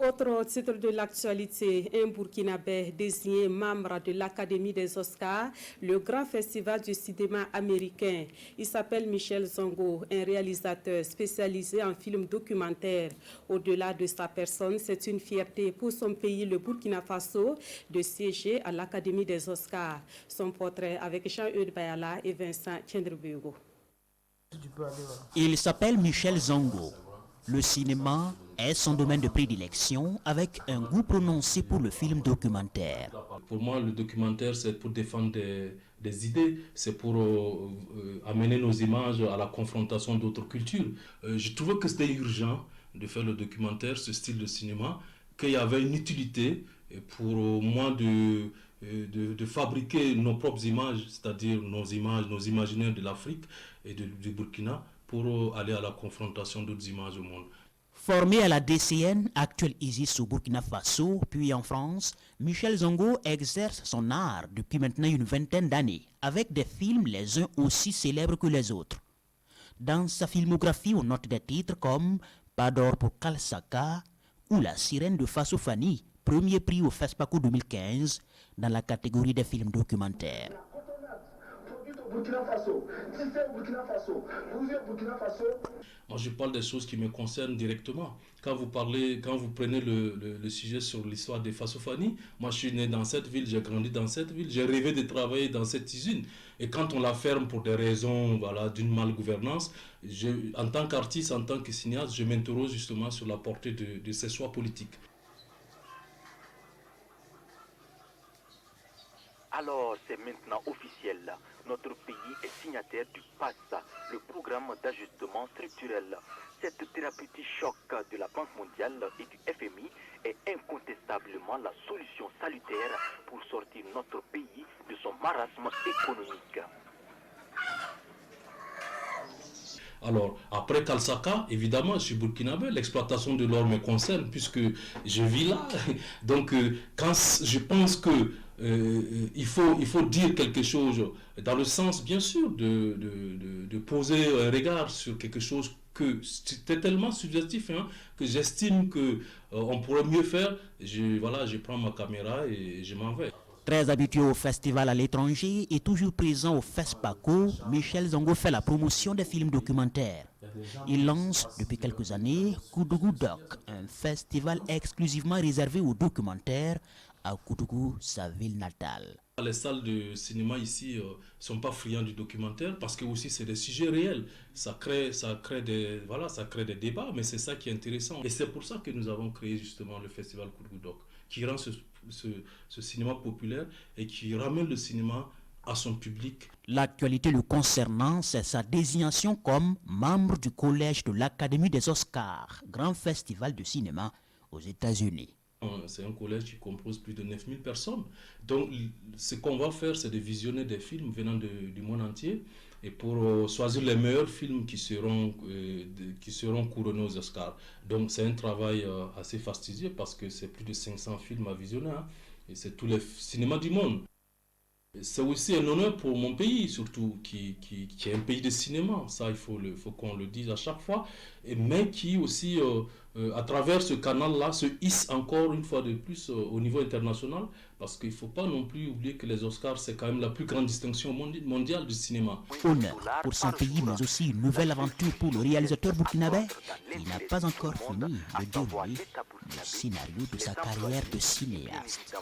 Autre titre de l'actualité, un Burkinabé désigné membre de l'Académie des Oscars, le grand festival du cinéma américain. Il s'appelle Michel Zongo, un réalisateur spécialisé en films documentaires. Au-delà de sa personne, c'est une fierté pour son pays, le Burkina Faso, de siéger à l'Académie des Oscars. Son portrait avec Jean-Eudes Bayala et Vincent Tchendrebugo. Il s'appelle Michel Zongo. Le cinéma est son domaine de prédilection avec un goût prononcé pour le film documentaire. Pour moi, le documentaire, c'est pour défendre des idées, c'est pour amener nos images à la confrontation d'autres cultures. Je trouvais que c'était urgent de faire le documentaire, ce style de cinéma, qu'il y avait une utilité pour moi de fabriquer nos propres images, c'est-à-dire nos images, nos imaginaires de l'Afrique et du Burkina, pour aller à la confrontation d'autres images au monde. Formé à la DCN, actuelle ISIS au Burkina Faso, puis en France, Michel Zongo exerce son art depuis maintenant une vingtaine d'années, avec des films les uns aussi célèbres que les autres. Dans sa filmographie, on note des titres comme Pas d'or pour Kalsaka ou La sirène de Faso Fani, premier prix au FESPACO 2015 dans la catégorie des films documentaires. Moi, je parle des choses qui me concernent directement. Quand vous prenez le sujet sur l'histoire des Fasofani, moi je suis né dans cette ville, j'ai grandi dans cette ville, j'ai rêvé de travailler dans cette usine. Et quand on la ferme pour des raisons d'une malgouvernance, en tant qu'artiste, en tant que cinéaste, je m'interroge justement sur la portée de ces choix politiques. Alors, c'est maintenant officiel. Notre pays est signataire du PAS, le programme d'ajustement structurel. Cette thérapeutique choc de la Banque mondiale et du FMI est incontestablement la solution salutaire pour sortir notre pays de son marasme économique. Alors, après Kalsaka, évidemment, je suis burkinabé, l'exploitation de l'or me concerne puisque je vis là. Donc, quand je pense que il faut dire quelque chose dans le sens, bien sûr, de poser un regard sur quelque chose que c'était tellement subjectif que j'estime qu'on pourrait mieux faire. Je prends ma caméra et je m'en vais. Très habitué au festival à l'étranger et toujours présent au FESPACO, Michel Zongo fait la promotion des films documentaires. Il lance depuis quelques années Koudougou Doc, un festival exclusivement réservé aux documentaires à Koudougou, sa ville natale. Les salles de cinéma ici ne sont pas friands du documentaire parce que aussi c'est des sujets réels. Ça crée des débats, mais c'est ça qui est intéressant. Et c'est pour ça que nous avons créé justement le festival Koudougou Doc, qui rend ce cinéma populaire et qui ramène le cinéma à son public. L'actualité le concernant, c'est sa désignation comme membre du collège de l'Académie des Oscars, grand festival de cinéma aux États-Unis. C'est un collège qui compose plus de 9000 personnes. Donc, ce qu'on va faire, c'est de visionner des films venant du monde entier et pour choisir les meilleurs films qui seront couronnés aux Oscars. Donc, c'est un travail assez fastidieux parce que c'est plus de 500 films à visionner et c'est tous les cinémas du monde. C'est aussi un honneur pour mon pays, surtout, qui est un pays de cinéma. Ça, il faut qu'on le dise à chaque fois. Mais qui aussi, à travers ce canal-là, se hisse encore une fois de plus au niveau international. Parce qu'il ne faut pas non plus oublier que les Oscars, c'est quand même la plus grande distinction mondiale du cinéma. Honneur pour son pays, mais aussi une nouvelle aventure pour le réalisateur burkinabé. Il n'a pas encore fini de dérouler le scénario de sa carrière de cinéaste.